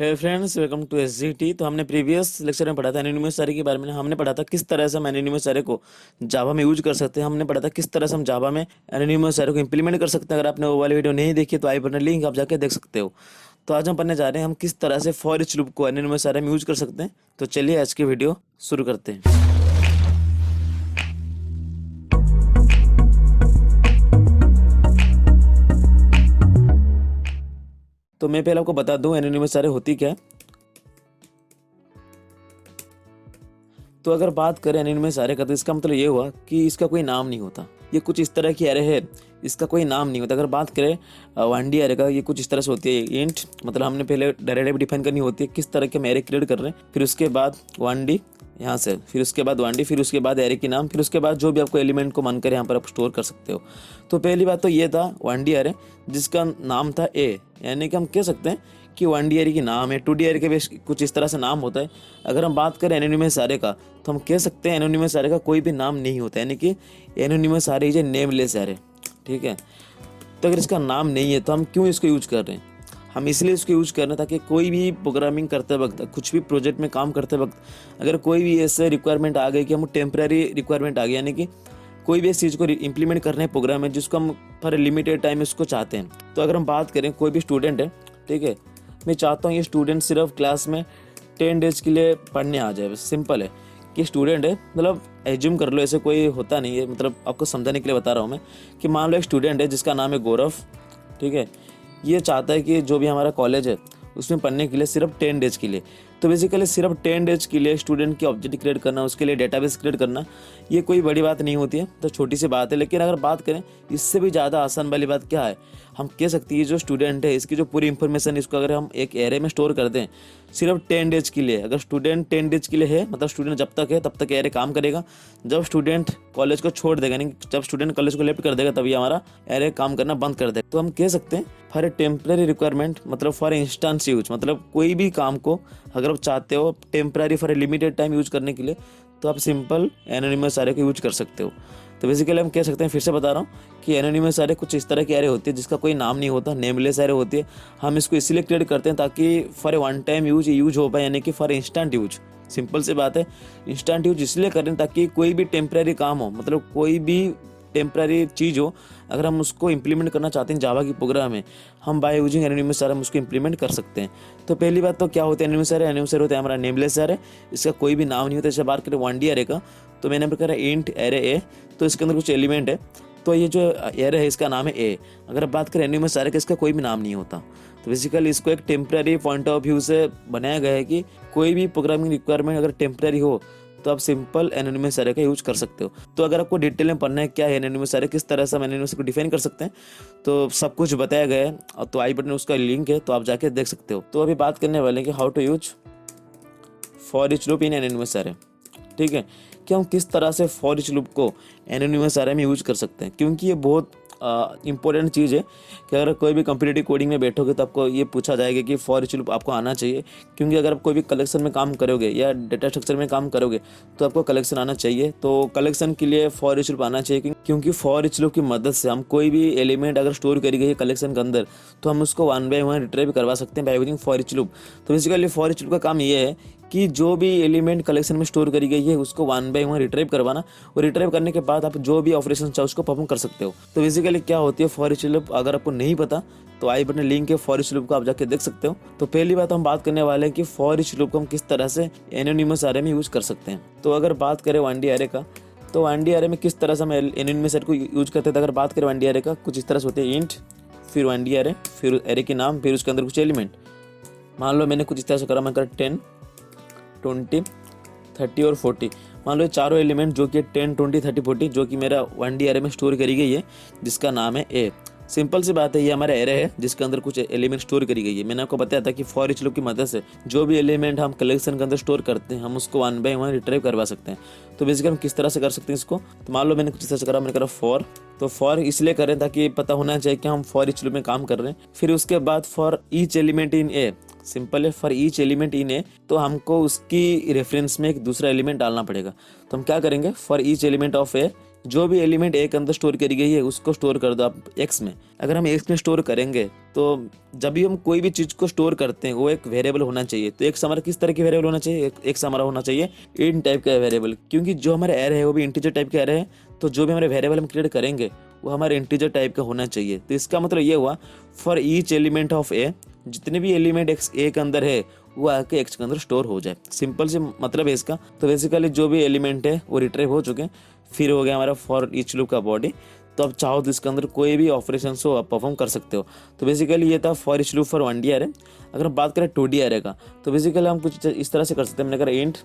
Hey friends, welcome to SGT. तो हमने previous lecture में पढ़ा था एनोनिमस अरे के बारे में। हमने पढ़ा था किस तरह से हम एनोनिमस अरे को जावा में यूज कर सकते हैं। हमने पढ़ा था किस तरह से हम जावा में एनोनिमस अरे को इंप्लीमेंट कर सकते हैं। अगर आपने वो वाली वीडियो नहीं देखी तो आई बटन लिंक आप जाके देख सकते हो। तो आज हम पढ़ने जा रहे हैं हम किस तरह से फॉर ईच लूप को एनोनिमस अरे में यूज कर सकते हैं। तो चलिए आज की वीडियो शुरू करते हैं। तो मैं पहले आपको बता दूं एनोनिमस अरे होती क्या है। तो अगर बात करें एनोनिमस अरे का तो इसका मतलब ये हुआ कि इसका कोई नाम नहीं होता। ये कुछ इस तरह की अरे है, इसका कोई नाम नहीं होता। अगर बात करें 1D अरे का, ये कुछ इस तरह से होती है। इंट मतलब हमने पहले डायरेक्ट डिफाइन करनी होती है किस तरह के हम एरे क्रिएट कर रहे हैं, फिर उसके बाद 1D यहाँ से, फिर उसके बाद 1D, फिर उसके बाद एरे के नाम, फिर उसके बाद जो भी आपको एलिमेंट को मन करे यहाँ पर आप स्टोर कर सकते हो। तो पहली बात तो ये था 1D अरे जिसका नाम था ए, यानी कि हम कह सकते हैं कि 1D अरे की नाम है। 2D अरे के भी कुछ इस तरह से नाम होता है। अगर हम बात करें एनोनिमस अरे का तो हम कह सकते हैं एनोनिमस अरे का कोई भी नाम नहीं होता, यानी कि एनोनिमस अरे इज ए नेमलेस अरे। ठीक है, तो अगर इसका नाम नहीं है तो हम क्यों इसको यूज कर रहे हैं? हम इसलिए इसको यूज कर रहे हैं ताकि कोई भी प्रोग्रामिंग करते वक्त, कुछ भी प्रोजेक्ट में काम करते वक्त अगर कोई भी ऐसे रिक्वायरमेंट आ गई कि हम टेम्पररी रिक्वायरमेंट आ गई, यानी कि कोई भी इस चीज़ को इंप्लीमेंट करना है प्रोग्राम में जिसको हम फॉर लिमिटेड टाइम इसको चाहते हैं। तो अगर हम बात करें कोई भी स्टूडेंट है, ठीक है, मैं चाहता हूँ ये स्टूडेंट सिर्फ क्लास में 10 डेज के लिए पढ़ने आ जाए। सिंपल है कि स्टूडेंट है, मतलब एज्यूम कर लो, ऐसे कोई होता नहीं है, मतलब आपको समझाने के लिए बता रहा हूँ मैं कि मान लो एक स्टूडेंट है जिसका नाम है गौरव। ठीक है, ये चाहता है कि जो भी हमारा कॉलेज है उसमें पढ़ने के लिए सिर्फ 10 डेज के लिए। तो बेसिकली सिर्फ 10 डेज के लिए स्टूडेंट की ऑब्जेक्ट क्रिएट करना, उसके लिए डेटाबेस क्रिएट करना, ये कोई बड़ी बात नहीं होती है। तो छोटी सी बात है। लेकिन अगर बात करें इससे भी ज़्यादा आसान वाली बात क्या है, हम कह सकते हैं जो स्टूडेंट है इसकी जो पूरी इंफॉर्मेशन इसको अगर हम एक एरे में स्टोर कर दें सिर्फ 10 डेज के लिए। अगर स्टूडेंट 10 डेज के लिए है, मतलब स्टूडेंट जब तक है तब तक एरे काम करेगा। जब स्टूडेंट कॉलेज को छोड़ देगा, यानी जब स्टूडेंट कॉलेज को लेफ्ट कर देगा तभी हमारा एरे काम करना बंद कर देगा। तो हम कह सकते हैं फॉर ए टेम्पररी रिक्वायरमेंट, मतलब फॉर इंस्टेंस यूज, मतलब कोई भी काम को अगर आप चाहते हो temporary for a limited time use करने के लिए तो आप सिंपल एनोनिमस अरे को यूज कर सकते हो। तो बेसिकली हम कह सकते हैं, फिर से बता रहा हूँ कि एनोनिमस अरे कुछ इस तरह की अरे होती है जिसका कोई नाम नहीं होता, नेमलेस अरे होती है। हम इसको इसलिए क्रिएट करते हैं ताकि for a one time use हो पाए, यानी कि फॉर इंस्टेंट यूज। सिंपल सी बात है, इंस्टेंट यूज इसलिए करें ताकि कोई भी टेम्पररी काम हो, मतलब कोई भी टेम्पररी चीज़ हो, अगर हम उसको इंप्लीमेंट करना चाहते हैं जावा की प्रोग्राम में, हम बाय यूजिंग एनोनिमस अरे हम उसको इंप्लीमेंट कर सकते हैं। तो पहली बात तो क्या होता है एनोनिमस अरे? एनोनिमस अरे होता है हमारा नेमलेस अरे, इसका कोई भी नाम नहीं होता। जैसे बात करें 1D अरे का, तो मैंने कहा इंट एरे ए, तो इसके अंदर कुछ एलिमेंट है, तो ये जो एरे है इसका नाम है ए। अगर बात करें एनोनिमस अरे का, इसका कोई भी नाम नहीं होता। तो बेसिकली इसको एक टेम्पररी पॉइंट ऑफ व्यू से बनाया गया है कि कोई भी प्रोग्रामिंग रिक्वायरमेंट अगर टेम्पररी हो तो आप सिंपल एनोनिमस अरे का यूज कर सकते हो। तो अगर आपको डिटेल में पढ़ना है क्या है एनोनिमस अरे, किस तरह से हम एनोनिमस को डिफाइन कर सकते हैं, तो सब कुछ बताया गया है। तो आई बटन में उसका लिंक है, तो आप जाके देख सकते हो। तो अभी बात करने वाले हैं कि how to use for each loop in anonymous array. ठीक है, कि हम किस तरह से फॉर ईच लूप को एनोनिमस अरे में यूज कर सकते हैं, क्योंकि ये बहुत इंपॉर्टेंट चीज़ है कि अगर कोई भी कम्पिटिटिव कोडिंग में बैठोगे तो आपको ये पूछा जाएगा कि फॉर ईच लूप आपको आना चाहिए। क्योंकि अगर आप कोई भी कलेक्शन में काम करोगे या डेटा स्ट्रक्चर में काम करोगे तो आपको कलेक्शन आना चाहिए। तो कलेक्शन के लिए फॉर ईच लूप आना चाहिए, क्योंकि फॉर ईच लूप की मदद से हम कोई भी एलिमेंट अगर स्टोर करी गई है कलेक्शन के अंदर तो हम उसको 1 बाय 1 रिट्रीव करवा सकते हैं by using for each loop. तो बेसिकली फॉर ईच लूप का काम ये है कि जो भी एलिमेंट कलेक्शन में स्टोर करी गई है उसको 1 बाय 1 रिट्रीव करवाना, और रिट्रीव करने के बाद आप जो भी ऑपरेशन चाहो उसको परफॉर्म कर सकते हो। तो बेसिकली क्या होती है फॉर ईच लूप, अगर आपको नहीं पता तो आई बटन लिंक है, फॉर ईच लूप को आप जाके देख सकते हो। तो पहली बात हम बात करने वाले हैं कि फॉर ईच लूप को हम किस तरह से एनोनिमस अरे में यूज कर सकते हैं। तो अगर बात करें 1D अरे का, तो 1D अरे में किस तरह से हम एनोनिमस अरे को यूज करते हैं। तो अगर बात करें 1D अरे का, कुछ इस तरह से होते हैं इंट, फिर 1D अरे, फिर एरे के नाम, फिर उसके अंदर कुछ एलिमेंट। मान लो मैंने कुछ इस तरह से करा, मैं कर 10, 20, 30 और 40। मान लो ये चारों एलिमेंट जो कि 10, 20, 30, 40 जो कि मेरा 1D अरे में स्टोर करी गई है जिसका नाम है ए। सिंपल सी बात है, ये हमारा एरे है जिसके अंदर कुछ एलिमेंट स्टोर करी गई है। मैंने आपको बताया था कि फॉर ईच लूप की मदद से जो भी एलिमेंट हम कलेक्शन के अंदर स्टोर करते हैं हम उसको 1 बाय 1 रिट्रीव करवा सकते हैं। तो बेसिकली हम किस तरह से कर सकते हैं इसको, तो मान लो मैंने कुछ तरह से करा, मैंने करा फॉर। तो फॉर इसलिए करें ताकि पता होना चाहिए कि हम फॉर ईच लूप में काम कर रहे हैं। फिर उसके बाद for each element in A, simple है, फॉर ईच एलिमेंट इन ए, तो हमको उसकी रेफरेंस में एक दूसरा एलिमेंट डालना पड़ेगा। तो हम क्या करेंगे, फॉर ईच एलिमेंट ऑफ ए जो भी एलिमेंट ए के अंदर स्टोर करी गई है उसको स्टोर कर दो आप एक्स में। अगर हम एक्स में स्टोर करेंगे तो जब भी हम कोई भी चीज़ को स्टोर करते हैं वो एक वेरिएबल होना चाहिए। तो एक्स हमारा किस तरह की वेरिएबल होना चाहिए, एक्स हमारा होना चाहिए इन टाइप का वेरिएबल, क्योंकि जो हमारा एरे है वो भी इंटीजर टाइप का एरे है। तो जो भी हमारे वेरिएबल हम क्रिएट करेंगे वो हमारे इंटीजर टाइप का होना चाहिए। तो इसका मतलब ये हुआ फॉर ईच एलिमेंट ऑफ ए, जितने भी एलिमेंट एक्स ए के अंदर है वो आके एक्स के अंदर स्टोर हो जाए। सिंपल से मतलब है इसका। तो बेसिकली जो भी एलिमेंट है वो रिट्रीव हो चुके हैं। फिर हो गया हमारा फॉर ईच लूप का बॉडी। तो अब चाहो तो इसके अंदर कोई भी ऑपरेशन हो आप परफॉर्म कर सकते हो। तो बेसिकली ये था for each loop for 1D array. अगर हम बात करें 2D एरे का तो बेसिकली हम कुछ इस तरह से कर सकते हैं। मैंने कहा इंट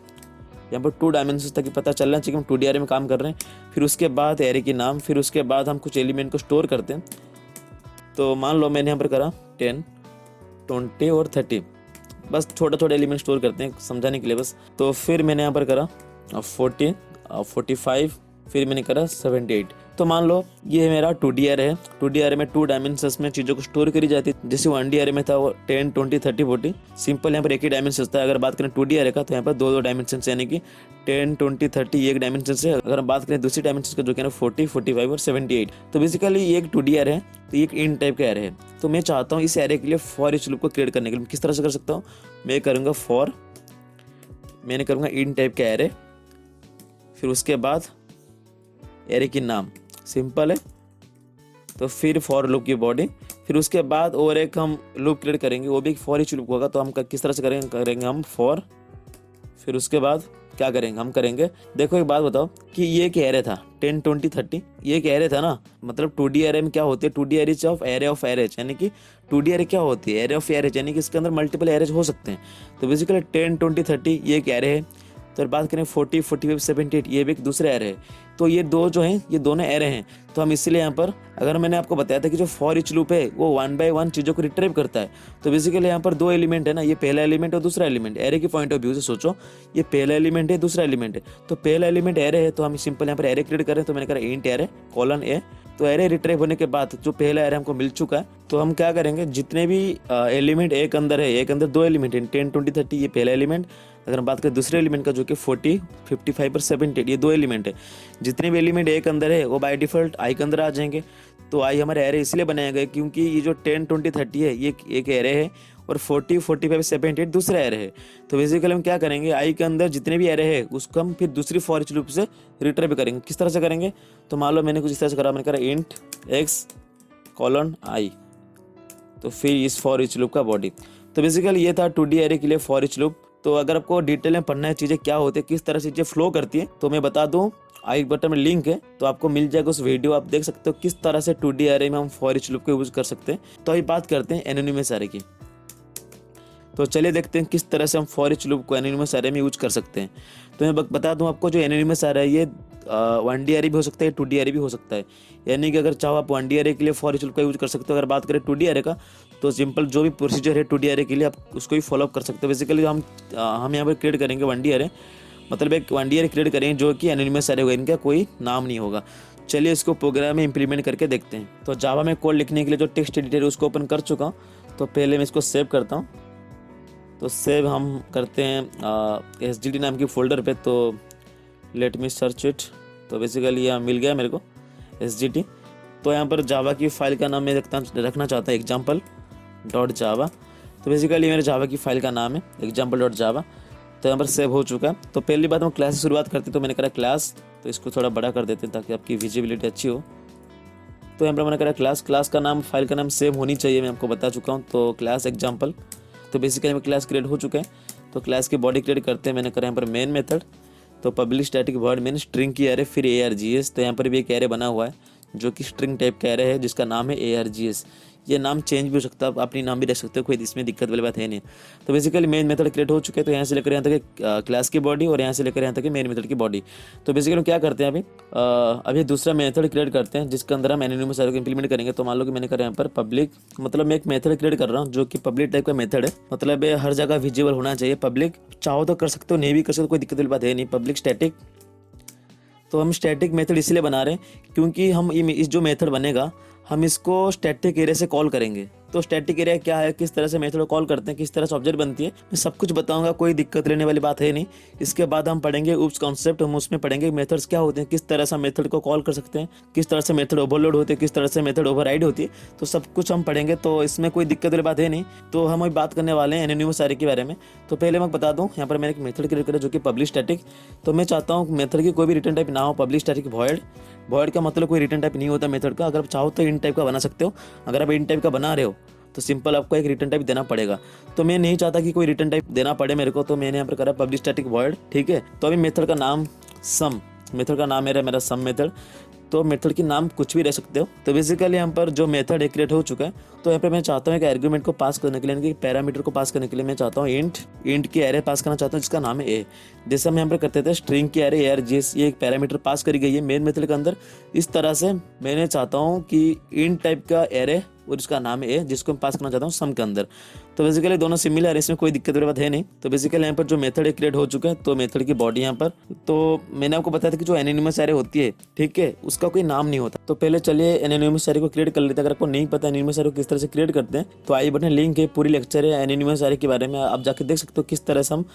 यहाँ पर 2 डायमेंशन तक पता चल रहा है कि हम 2D एरे में काम कर रहे हैं। फिर उसके बाद एरे की नाम, फिर उसके बाद हम कुछ एलिमेंट को स्टोर करते हैं। तो मान लो मैंने यहाँ पर करा 10, 20 और 30, बस छोटा छोटा एलिमेंट स्टोर करते हैं समझाने के लिए बस। तो फिर मैंने यहाँ पर करा 40, 45, फिर मैंने करा 78। तो मान लो ये मेरा 2D एरे है। 2D एरे में 2 डायमेंशंस में चीज़ों को स्टोर करी जाती है। जैसे 1D एरे में था वो 10, 20, 30, 40, सिंपल यहाँ पर एक ही डायमेंशन था। अगर बात करें 2D एरे का तो यहाँ पर 2 डायमेंशन यानी कि 10, 20, 30 एक डायमेंशन से। अगर हम बात करें दूसरी डायमेंशन का जो कि 40, 45 और 78, तो बेसिकली ये एक 2D एरे है, तो एक इन टाइप का एरे है। तो मैं चाहता हूँ इस एरे के लिए फॉर ईच लूप को क्रिएट करने के लिए किस तरह से कर सकता हूँ। मैं करूँगा फॉर, मैंने करूँगा इन टाइप का एरे, फिर उसके बाद एरे की नाम, सिंपल है। तो फिर फॉर लूप की बॉडी, फिर उसके बाद और एक हम लूप क्रिएट करेंगे वो भी फॉर ईच लूप होगा। तो हम किस तरह से करेंगे हम फॉर, फिर उसके बाद क्या करेंगे हम करेंगे, देखो एक बात बताओ कि ये एक एरे था 10, 20, 30, ये एक एरे था ना। मतलब 2D एरे में क्या होती है, 2D arrays of array of arrays, यानी कि 2D एरे क्या होती है, एरे ऑफ एरेज, यानी कि इसके अंदर मल्टीपल एरेज हो सकते हैं। तो बेसिकली 10, 20, 30 ये एक एरे है। तो बात करें 40, 45, 78 ये भी एक दूसरा एरे है। तो ये दो जो हैं ये दोनों एरे हैं। तो हम इसीलिए यहाँ पर, अगर मैंने आपको बताया था कि जो फॉर ईच लूप है वो 1 by 1 चीज़ों को रिट्रीव करता है। तो बेसिकली यहाँ पर 2 एलिमेंट है ना, ये पहला एलिमेंट और दूसरा एलिमेंट। एरे की पॉइंट ऑफ व्यू से सोचो, ये पहला एलिमेंट है, दूसरा एलिमेंट है। तो पहला एलिमेंट एरे है तो हम सिंपल यहाँ पर एरे क्रिएट करें। तो मैंने कहा इंट एरे कोलन ए। तो एरे रिट्रीव होने के बाद जो पहला एरे हमको मिल चुका है, तो हम क्या करेंगे, जितने भी एलिमेंट ए के अंदर है, एक अंदर 2 एलिमेंट है 10, 20, 30 ये पहला एलिमेंट। अगर हम बात करें दूसरे एलिमेंट का जो कि 40, 55 और 78 ये 2 एलिमेंट है। जितने भी एलिमेंट ए के अंदर है वो बाय डिफॉल्ट आई के अंदर आ जाएंगे। तो आई हमारे एरे इसलिए बनाया गया क्योंकि ये जो 10, 20, 30 है ये एक एरे है और 40, 45, 78 दूसरा एरे है। तो बेसिकली हम क्या करेंगे, आई के अंदर जितने भी एरे है उसको हम फिर दूसरी फॉर ईच लूप से रिट्रीव करेंगे। किस तरह से करेंगे, तो मान लो मैंने कुछ इस तरह से करा, मैंने करा इंट एक्स कोलन आई, तो फिर इस फॉर ईच लूप का बॉडी। तो बेसिकली ये था 2D एरे के लिए फॉर ईच लूप। तो अगर आपको डिटेल में पढ़ना है चीज़ें क्या होती है, किस तरह से चीज़ें फ्लो करती है, तो मैं बता दूं आई बटन में लिंक है, तो आपको मिल जाएगा उस वीडियो, आप देख सकते हो किस तरह से 2D एरे में हम फॉर ईच लूप को यूज कर सकते हैं। तो अभी बात करते हैं एनोनिमस एरे की। तो चलिए देखते हैं किस तरह से हम फॉर ईच लूप को एनोनिमस एरे में यूज कर सकते हैं। तो मैं बता दूं आपको, जो एनोनिमस एरे है ये 1D एरे भी हो सकता है, 2D एरे भी हो सकता है। यानी कि अगर चाहो आप 1D एरे के लिए फॉर ईच लूप का यूज कर सकते हो। अगर बात करें 2D एरे का, तो सिंपल जो भी प्रोसीजर है 2D एरे के लिए आप उसको भी फॉलो कर सकते हो। बेसिकली हम यहाँ पर क्रिएट करेंगे 1D एरे, मतलब एक 1D एरे क्रिएट करेंगे जो कि एनोनिमस एरे होगा, इनका कोई नाम नहीं होगा। चलिए इसको प्रोग्राम में इंप्लीमेंट करके देखते हैं। तो जावा में कोड लिखने के लिए जो टेक्स्ट एडिटर है उसको ओपन कर चुका हूँ। तो पहले मैं इसको सेव करता हूँ। तो सेव हम करते हैं SGD नाम की फोल्डर पे। तो लेट मी सर्च इट। तो बेसिकली यहाँ मिल गया मेरे को SGD। तो यहाँ पर जावा की फाइल का नाम मैं रखना चाहता हूँ example.java। तो बेसिकली मेरे जावा की फाइल का नाम है example.java। तो यहाँ पर सेव हो चुका है। तो पहली बात हम क्लास से शुरुआत करते हैं। तो मैंने करा क्लास, तो इसको थोड़ा बड़ा कर देते हैं ताकि आपकी विजिबिलिटी अच्छी हो। तो यहाँ पर मैंने करा क्लास का नाम, फाइल का नाम सेम होनी चाहिए, मैं आपको बता चुका हूँ। तो क्लास एग्जाम्पल। तो बेसिकली में क्लास क्रिएट हो चुका है। तो क्लास की बॉडी क्रिएट करते हैं। मैंने करा यहाँ पर मेन मेथड। तो public static word main string की एरे, फिर ARGS। तो यहाँ पर भी एक एरे बना हुआ है जो कि स्ट्रिंग टाइप का एरे है जिसका नाम है ARGS। ये नाम चेंज भी हो सकता है, आप अपनी नाम भी रख सकते हो, कोई इसमें दिक्कत वाली बात है नहीं। तो बेसिकली मेन मेथड क्रिएट हो चुके हैं। तो यहाँ से लेकर यहाँ तक क्लास की बॉडी और यहाँ से लेकर यहाँ तक मेन मेथड की बॉडी। तो बेसिकली हम क्या करते हैं, अभी दूसरा मेथड क्रिएट करते हैं जिसके अंदर हम एनोनिमस एरे को इंप्लीमेंट करेंगे। तो मान लो कि मैंने करा यहाँ पर पब्लिक, मतलब मैं एक मेथड क्रिएट कर रहा हूँ जो कि पब्लिक टाइप का मेथड है, मतलब ये हर जगह विजिबल होना चाहिए। पब्लिक चाहो तो कर सकते हो, नहीं भी कर सकते हो, कोई दिक्कत वाली बात है नहीं। Public static. तो हम स्टैटिक मेथड इसलिए बना रहे हैं क्योंकि हम इस जो मेथड बनेगा हम इसको स्टैटिक एरे से कॉल करेंगे। तो स्टैटिक एरिया क्या है, किस तरह से मेथड को कॉल करते हैं, किस तरह से ऑब्जेक्ट बनती है, मैं सब कुछ बताऊंगा, कोई दिक्कत लेने वाली बात है नहीं। इसके बाद हम पढ़ेंगे ऊप्स कॉन्सेप्ट, हम उसमें पढ़ेंगे मेथड्स क्या होते हैं, किस तरह से मेथड को कॉल कर सकते हैं, किस तरह से मेथड ओवरलोड होती है, किस तरह से मेथड ओवरराइड होती है, तो सब कुछ हम पढ़ेंगे। तो इसमें कोई दिक्कत वाली बात है नहीं। तो हम अभी बात करने वाले हैं एनोनिमस एरे के बारे में। तो पहले मैं बता दूं, यहाँ पर मैंने एक मेथड क्रिएट करा जो कि पब्लिक स्टैटिक। तो मैं चाहता हूँ मेथड की कोई भी रिटर्न टाइप ना हो, पब्लिक स्टैटिक वॉइड। वॉइड का मतलब कोई रिटर्न टाइप नहीं होता मेथड का। अगर आप चाहो तो इन टाइप का बना सकते हो। अगर आप इन टाइप का बना रहे हो तो सिंपल आपको एक रिटर्न टाइप देना पड़ेगा। तो मैं नहीं चाहता कि कोई रिटर्न टाइप देना पड़े मेरे को, तो मैंने यहाँ पर करा पब्लिक स्टैटिक वॉइड। ठीक है, तो अभी मेथड का नाम सम, मेथड का नाम मेरा सम मेथड। तो मेथड के नाम कुछ भी रह सकते हो। तो बेसिकली यहाँ पर जो मेथड है क्रिएट हो चुका है। तो यहाँ पर मैं चाहता हूँ एक आर्गुमेंट को पास करने के लिए, यानी कि पैरामीटर को पास करने के लिए मैं चाहता हूँ इंट की एरे पास करना चाहता हूँ जिसका नाम है ए। जैसे हम यहाँ पर करते थे स्ट्रिंग की एरे एयर जिस, ये एक पैरामीटर पास करी गई है मेन मेथड के अंदर। इस तरह से मैंने चाहता हूँ कि इंट टाइप का एरे और इसका नाम है जिसको मैं पास करना चाहता हूँ सम के अंदर। तो बेसिकली दोनों सिमिलर है, इसमें कोई दिक्कत वाली बात है नहीं। तो बेसिकली यहाँ पर जो मेथड है क्रिएट हो चुका है। तो मेथड की बॉडी यहाँ पर, तो मैंने आपको बताया था कि जो एनोनिमस एरे होती है, ठीक है, उसका कोई नाम नहीं होता। तो पहले चलिए एनोनिमस एरे को क्रिएट कर लेते हैं। अगर आपको नहीं पता एनोनिमस एरे को किस तरह से क्रिएट करते हैं तो आई बटन लिंक है, पूरी लेक्चर है एनोनिमस एरे के बारे में, आप जाके देख सकते हो किस तरह से हम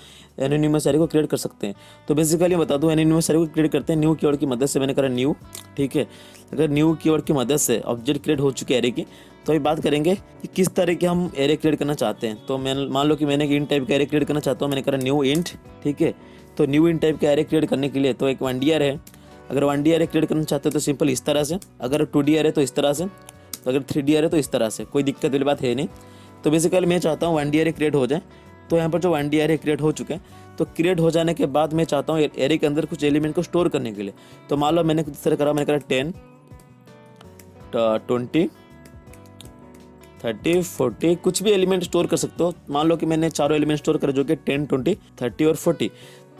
एनोनिमस एरे को क्रिएट कर सकते हैं। तो बेसिकली बता दूं एनोनिमस एरे को क्रिएट करते हैं न्यू कीवर्ड की मदद से। मैंने करा न्यू, ठीक है। अगर न्यू कीवर्ड की मदद से ऑब्जेक्ट क्रिएट हो चुके एरे की, तो अभी बात करेंगे कि किस तरह के हम एरे क्रिएट करना चाहते हैं। तो मैं मान लो कि मैंने एक इंट टाइप का एरे क्रिएट करना चाहता हूँ, मैंने करा न्यू इंट, ठीक है। तो न्यू इंट टाइप का एरे क्रिएट करने के लिए तो एक 1D एरे है। अगर 1D एरे क्रिएट करना चाहते हो तो सिंपल इस तरह से, अगर 2D एरे तो इस तरह से, तो अगर 3D एरे तो इस तरह से, कोई दिक्कत वाली बात है नहीं। तो बेसिकली मैं चाहता हूँ 1D एरे क्रिएट हो जाए। तो यहाँ पर जो 1D एरे क्रिएट हो चुके हैं, तो क्रिएट हो जाने के बाद मैं चाहता हूँ एरे के अंदर कुछ एलिमेंट को स्टोर करने के लिए। तो मान लो मैंने किस तरह करा, मैंने करा 10 20 30 40, कुछ भी एलिमेंट स्टोर कर सकते हो। मान लो कि मैंने चारों एलिमेंट स्टोर करे जो कि 10 20 30 और 40।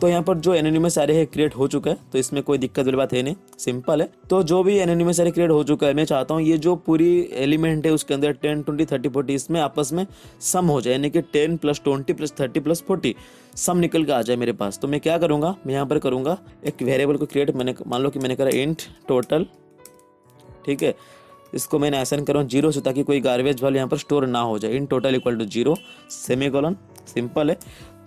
तो यहाँ पर जो एनोनिमस एरे है क्रिएट हो चुका है। तो इसमें कोई दिक्कत वाली बात है नहीं, सिंपल है। तो जो भी एनोनिमस एरे क्रिएट हो चुका है, मैं चाहता हूँ ये जो पूरी एलिमेंट है उसके अंदर 10 20 30 40 इसमें आपस में सम हो जाए, यानी कि 10 + 20 + 30 + 40 सम निकल के आ जाए मेरे पास। तो मैं क्या करूँगा, मैं यहाँ पर करूँगा एक वेरिएबल को क्रिएट। मैंने मान लो कि मैंने करा इंट टोटल, ठीक है। इसको मैंने असाइन करूँ 0 से, ताकि कोई गार्बेज वाले यहाँ पर स्टोर ना हो जाए। Int total equal to 0 semicolon, simple है।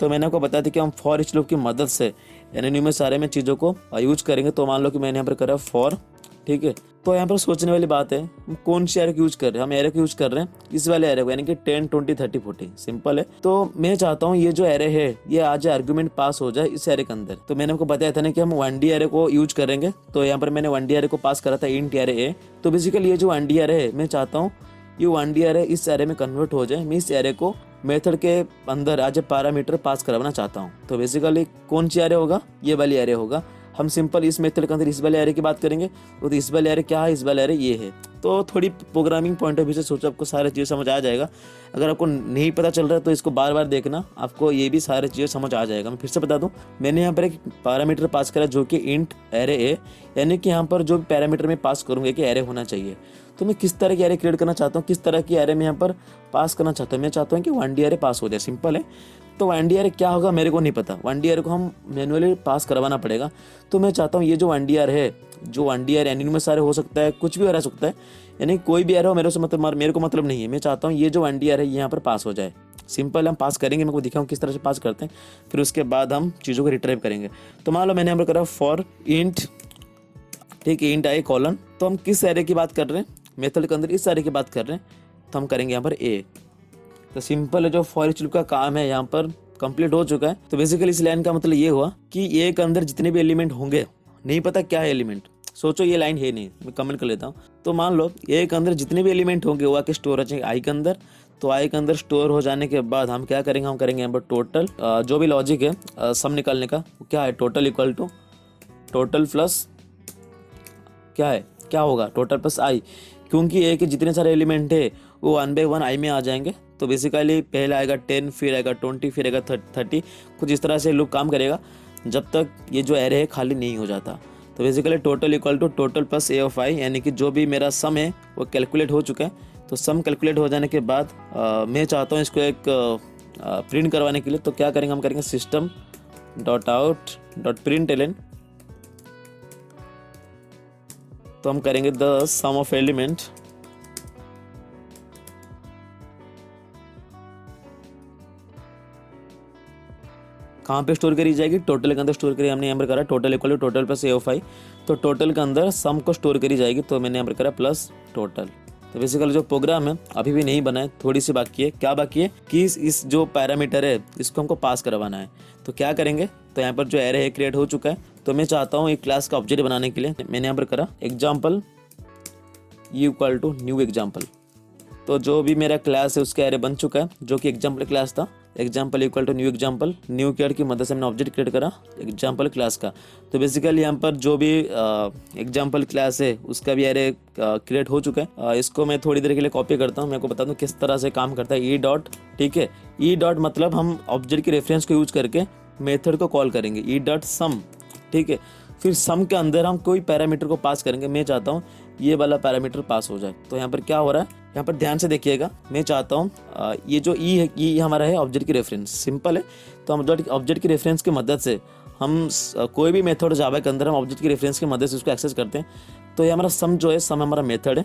तो मैंने आपको बता दी कि हम फॉर इच लूप की मदद से एनोनिमस एरे में चीज़ों को यूज करेंगे। तो मान लो कि मैंने यहाँ पर करा फॉर, ठीक है। तो यहाँ पर सोचने वाली बात है हम कौन सी एरे को यूज कर रहे हैं। हम एरे को यूज कर रहे हैं इस वाले एरे को, यानी कि 10 20 30 40, सिंपल है। तो मैं चाहता हूँ ये जो एरे है ये आज आर्गुमेंट पास हो जाए इस एरे के अंदर। तो मैंने आपको बताया था ना कि हम 1D एरे को यूज करेंगे। तो यहाँ पर मैंने 1D एरे को पास करा था इंट एरे ए। तो बेसिकली ये जो 1D एरे है, मैं चाहता हूँ ये 1D एरे इस एरे में कन्वर्ट हो जाए। मैं इस एरे को मेथड के अंदर आज पैरामीटर पास करवाना चाहता हूँ। तो बेसिकली कौन सी एरे होगा, ये वाली एरे होगा। हम सिंपल इस मेथड के अंदर इस वाले एरे की बात करेंगे। तो इस वाले एरे क्या है, इस वाले एरे ये है। तो थोड़ी प्रोग्रामिंग पॉइंट ऑफ व्यू से सोचो आपको सारी चीज़ें समझ आ जाएगा। अगर आपको नहीं पता चल रहा है तो इसको बार बार देखना, आपको ये भी सारी चीज़ें समझ आ जाएगा। मैं फिर से बता दूं, मैंने यहाँ पर एक पैरामीटर पास करा जो कि इंट एरे है, यानी कि यहाँ पर जो पैरामीटर मैं पास करूँगा कि एरे होना चाहिए। तो मैं किस तरह की एरे क्रिएट करना चाहता हूँ, किस तरह की एरे मैं यहाँ पर पास करना चाहता हूँ। मैं चाहता हूँ कि 1D एरे पास हो जाए, सिंपल है। तो 1D एरे क्या होगा मेरे को नहीं पता, 1D एरे को हम मैन्युअली पास करवाना पड़ेगा। तो मैं चाहता हूँ ये जो 1D एरे है, जो 1D एरे एनोनिमस एरे हो सकता है, कुछ भी हो सकता है, यानी कोई भी एरे हो, मेरे को मतलब नहीं है। मैं चाहता हूँ ये जो 1D एरे है यहाँ पर पास हो जाए, सिंपल। हम पास करेंगे, मैं को दिखाऊँ किस तरह से पास करते हैं, फिर उसके बाद हम चीज़ों को रिट्राइव करेंगे। तो मान लो मैंने यहाँ पर करा फॉर इंट, ठीक है, इंट आई कॉलन। तो हम किस एरे की बात कर रहे हैं, मेथड के अंदर इस एरे की बात कर रहे हैं। तो हम करेंगे यहाँ पर ए। तो सिंपल है, जो फॉर इच लूप का काम है यहाँ पर कंप्लीट हो चुका है। तो बेसिकली इस लाइन का मतलब ये हुआ कि ए के अंदर जितने भी एलिमेंट होंगे, नहीं पता क्या है एलिमेंट, सोचो ये लाइन है नहीं, मैं कमेंट कर लेता हूँ। तो मान लो ए के अंदर जितने भी एलिमेंट होंगे वो आके स्टोर हो जाएंगे आई के अंदर। तो आई के अंदर स्टोर हो जाने के बाद हम क्या करेंगे, हम करेंगे यहाँ पर टोटल, जो भी लॉजिक है सम निकालने का, क्या है, total equal to total plus क्या है, क्या होगा, टोटल प्लस आई। क्योंकि ए के जितने सारे एलिमेंट है वो 1 by 1 आई में आ जाएंगे। तो बेसिकली पहले आएगा 10, फिर आएगा 20, फिर आएगा 30, कुछ इस तरह से लूप काम करेगा जब तक ये जो एरे है खाली नहीं हो जाता। तो basically total equal to total plus A of I, यानी कि जो भी मेरा सम है वो कैलकुलेट हो चुका है। तो सम कैलकुलेट हो जाने के बाद मैं चाहता हूँ इसको एक प्रिंट करवाने के लिए। तो क्या करेंगे, हम करेंगे system dot out dot println. तो हम करेंगे द सम ऑफ एलिमेंट कहाँ पे स्टोर करी जाएगी, टोटल के अंदर स्टोर करी। हमने यहाँ पर करा total equal to total plus AOF, तो टोटल के अंदर सम को स्टोर करी जाएगी, तो मैंने यहाँ पर करा प्लस टोटल। तो बेसिकली जो प्रोग्राम है अभी भी नहीं बना है, थोड़ी सी बाकी है। क्या बाकी है कि इस जो पैरामीटर है इसको हमको पास करवाना है। तो क्या करेंगे, तो यहाँ पर जो एरे है क्रिएट हो चुका है। तो मैं चाहता हूँ एक क्लास का ऑब्जेक्ट बनाने के लिए मैंने यहाँ पर करा example equal to new example. तो जो भी मेरा क्लास है उसका एरे बन चुका है, जो कि एग्जाम्पल क्लास था। Example equal to new example, new keyword की मदद से मैंने ऑब्जेक्ट क्रिएट करा एग्जाम्पल क्लास का। तो बेसिकली यहाँ पर जो भी एग्जाम्पल क्लास है उसका भी एरे क्रिएट हो चुका है। इसको मैं थोड़ी देर के लिए कॉपी करता हूँ, मैं को बता दूँ किस तरह से काम करता है। ई डॉट, ठीक है, ई डॉट मतलब हम ऑब्जेक्ट के रेफरेंस को यूज करके मेथड को कॉल करेंगे, ई डॉट सम, ठीक है। फिर सम के अंदर हम कोई पैरामीटर को पास करेंगे। मैं चाहता हूँ ये वाला पैरामीटर पास हो जाए। तो यहाँ पर क्या हो रहा है, यहाँ पर ध्यान से देखिएगा। मैं चाहता हूँ ये जो ई है, ई हमारा है ऑब्जेक्ट की रेफरेंस, सिंपल है। तो हम ऑब्जेक्ट की रेफरेंस की मदद से हम कोई भी मेथड जावा के अंदर हम ऑब्जेक्ट की रेफरेंस की मदद से उसको एक्सेस करते हैं। तो ये हमारा सम जो है, सम हमारा मेथड है,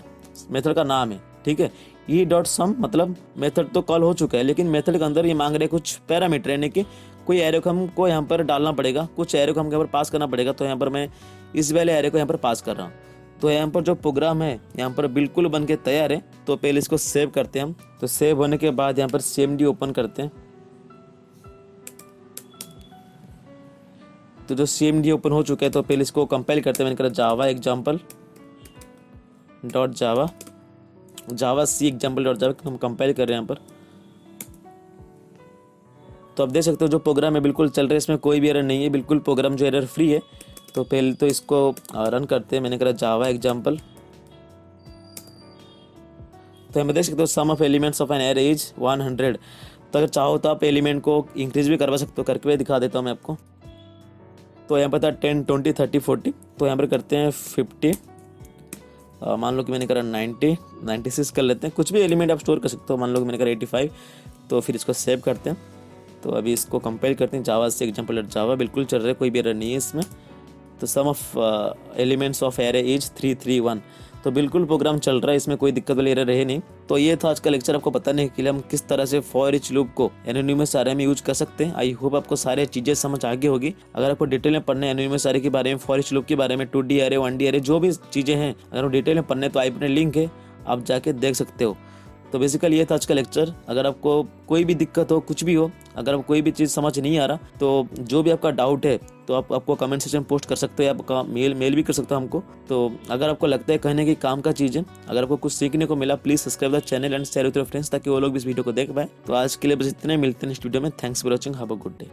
मेथड का नाम है, ठीक है। ई डॉट सम मतलब मेथड तो कॉल हो चुका है, लेकिन मेथड के अंदर ये मांग रहे कुछ पैरामीटर, यानी कि कोई एरे को हमको यहाँ पर डालना पड़ेगा, कुछ एरे को हम यहाँ पर पास करना पड़ेगा। तो यहाँ पर मैं इस वाले एरे को यहाँ पर पास कर रहा हूँ। तो यहाँ पर जो प्रोग्राम है यहाँ पर बिल्कुल बन के तैयार है। तो पहले इसको सेव करते हैं हम। तो सेव होने के बाद यहाँ पर CMD ओपन करते हैं। तो जो CMD ओपन हो चुका है, तो पहले इसको कंपाइल करते हैं। मैंने कहा जावा एग्जाम्पल डॉट जावा, जावा सी एग्जाम्पल डॉट जावा, हम कंपाइल कर रहे हैं यहाँ पर। तो आप देख सकते हो जो प्रोग्राम है बिल्कुल चल रहा है, इसमें कोई भी एरर नहीं है, बिल्कुल प्रोग्राम जो एरर फ्री है। तो पहले तो इसको रन करते हैं। मैंने कहा जावा एग्जाम्पल। तो हम देख सकते हो sum of elements of an array is 100। तो अगर चाहो तो आप एलिमेंट को इंक्रीज भी करवा सकते हो, करके दिखा देता हूँ मैं आपको। तो यहाँ पर था 10, 20, 30, 40। तो यहाँ पर करते हैं 50। मान लो कि मैंने करा 90, 96 कर लेते हैं। कुछ भी एलिमेंट आप स्टोर कर सकते हो। मान लो कि मैंने करा 85। तो फिर इसको सेव करते हैं। तो अभी इसको कंपेयर करते हैं जावा से एग्जाम्पल जावा, बिल्कुल चल रहा है, कोई भी एरर नहीं है इसमें। तो sum of elements of array is 331। तो बिल्कुल प्रोग्राम चल रहा है, इसमें कोई दिक्कत वाली एरर रहे नहीं। तो ये था आज का लेक्चर, आपको बताने के लिए हम किस तरह से फॉर ईच लूप को एनोनिमस एरे में यूज कर सकते हैं। आई होप आपको सारी चीजें समझ आ गई होगी। अगर आपको डिटेल में पढ़ना है एनोनिमस एरे के बारे में, फॉर ईच लूप के बारे में, 2D एरे, 1D एरे, जो भी चीजें हैं, अगर वो डिटेल में पढ़ने हैं तो आई बटन लिंक है, आप जाके देख सकते हो। तो बेसिकली ये था आज का लेक्चर। अगर आपको कोई भी दिक्कत हो, कुछ भी हो, अगर आपको कोई भी चीज़ समझ नहीं आ रहा, तो जो भी आपका डाउट है तो आप आपको कमेंट सेक्शन में पोस्ट कर सकते हो, या आपका मेल भी कर सकते हो हमको। तो अगर आपको लगता है कहने की काम का चीज़ है, अगर आपको कुछ सीखने को मिला, please subscribe the channel and share with your friends, ताकि वो लोग भी इस वीडियो को देख पाए। तो आज के लिए बस इतने, मिलते हैं नेक्स्ट वीडियो में। Thanks for watching, have a good day.